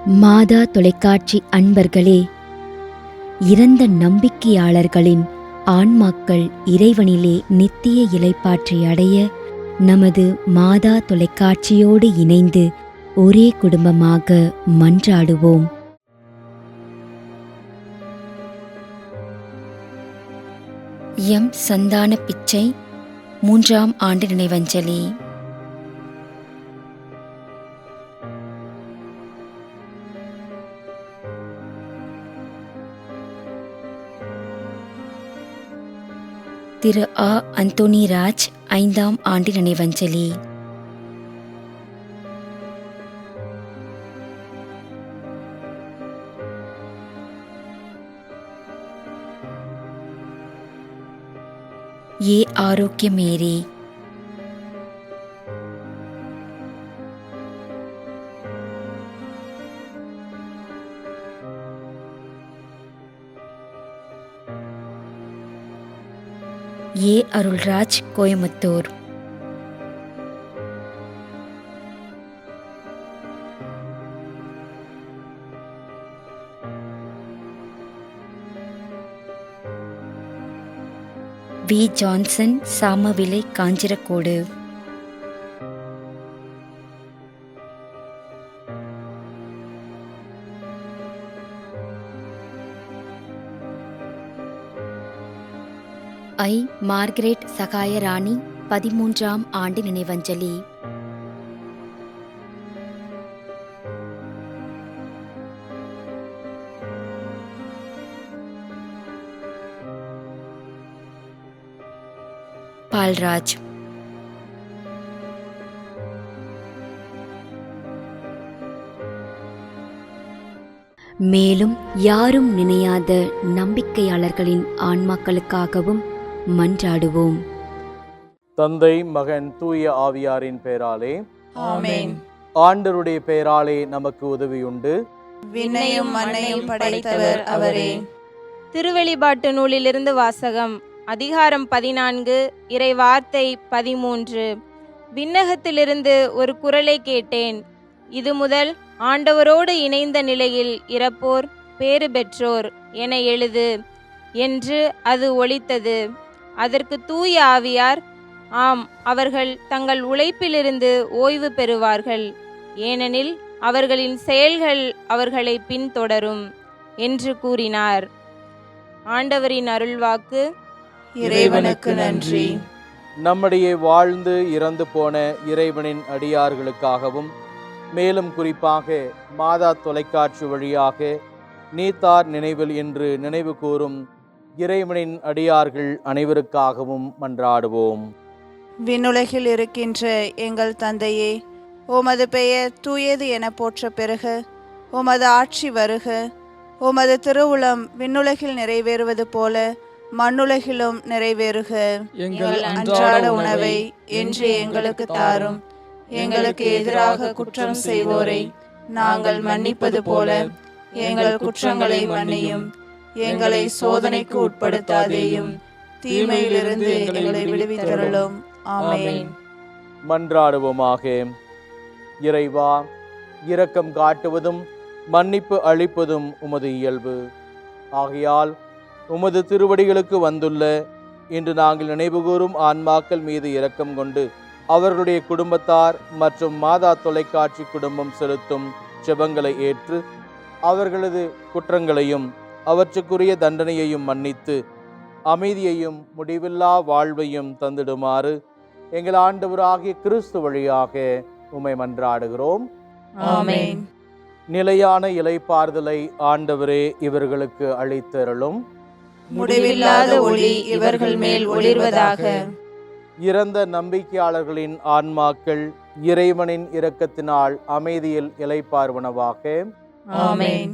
மாதா தொலைக்காட்சி அன்பர்களே, இறந்த நம்பிக்கையாளர்களின் ஆன்மாக்கள் இறைவனிலே நித்திய இளைப்பாற்றி அடைய நமது மாதா தொலைக்காட்சியோடு இணைந்து ஒரே குடும்பமாக மன்றாடுவோம். எம் சந்தான பிச்சை 3ஆம் ஆண்டு நினைவஞ்சலி. திரு ஆ. அந்தோனி ராஜ் 5ஆம் ஆண்டு நினைவஞ்சலி. A. Arokiamary. A. Arulraj, Coimbatore. V. Johnson, Samavilai, Kanjirakodu. I. Margaret Sagayarani 13ஆம் ஆண்டு நினைவஞ்சலி. பால்ராஜ். மேலும் யாரும் நினையாத நம்பிக்கையாளர்களின் ஆன்மாக்களுக்காகவும் மன்றாடுவோம். தந்தை, மகன், தூய ஆவியாரின் பெயராலே ஆமென். ஆண்டவருடைய பெயராலே நமக்கு உதவியுண்டு. விண்ணையும் மண்ணையும் படைத்தவர் அவரே. திருவெளிப்பாட்டு நூலிலிருந்து வாசகம். அதிகாரம் 14, இறை வார்த்தை 13. விண்ணகத்திலிருந்து ஒரு குரலை கேட்டேன். இது முதல் ஆண்டவரோடு இணைந்த நிலையில் இறப்போர் பேறு பெற்றோர் என எழுது என்று அது ஒலித்தது. அதற்கு தூய ஆவியார், ஆம், அவர்கள் தங்கள் உழைப்பிலிருந்து ஓய்வு பெறுவார்கள், ஏனெனில் அவர்களின் செயல்கள் அவர்களை பின்தொடரும் என்று கூறினார். ஆண்டவரின் அருள்வாக்கு. இறைவனுக்கு நன்றி. நம்முடைய வாழ்ந்து இறந்து போன இறைவனின் அடியார்களுக்காகவும், மேலும் குறிப்பாக மாதா தொலைக்காட்சி வழியாக நீத்தார் நினைவில் என்று நினைவு கூறும் இறைவனின் அடியார்கள் அனைவருக்காகவும் மன்றாடுவோம். விண்ணுலகில் இருக்கின்ற எங்கள் தந்தையே, உமது பெயர் தூயது என போற்ற பெறுக. உமது ஆட்சி வருக. உமது திருவுளம் விண்ணுலகில் நிறைவேறுவது போல மண்ணுலகிலும் நிறைவேறுக. எங்கள் அன்றாட உணவை இன்று எங்களுக்கு தாரும். எங்களுக்கு எதிராக குற்றம் செய்வோரை நாங்கள் மன்னிப்பது போல எங்கள் குற்றங்களை மன்னியும். எங்களை சோதனைக்கு உட்படுத்தாதேயும், தீமையிலிருந்து எங்களை விடுவித்தருளும். ஆமென். மன்றாடுவோமாக. இறைவா, இரக்கம் காட்டுவதும் மன்னிப்பு அளிப்பதும் உமது இயல்பு. ஆகையால் உமது திருவடிகளுக்கு வந்துள்ள இன்று நாங்கள் நினைவுகூரும் ஆன்மாக்கள் மீது இரக்கம் கொண்டு அவர்களுடைய குடும்பத்தார் மற்றும் மாதா தொலைக்காட்சி குடும்பம் செலுத்தும் ஜெபங்களை ஏற்று அவர்களது குற்றங்களையும் அவற்றுக்குரிய தண்டனையையும் மன்னித்து அமைதியையும் முடிவில்லா வாழ்வையும் தந்திடுமாறு எங்கள் ஆண்டவராகிய கிறிஸ்து வழியாக உம்மை மன்றாடுகிறோம். ஆமென். நிலையான இளைப்பாறுதலை ஆண்டவரே இவர்களுக்கு அளித்தருளும். முடிவில்லாத ஒளி இவர்கள் மேல் ஒளிர்வதாக. இறந்த நம்பிக்கையாளர்களின் ஆன்மாக்கள் இறைவனின் இரக்கத்தினால் அமைதியில் இளைப்பாறுவனவாக. ஆமென்.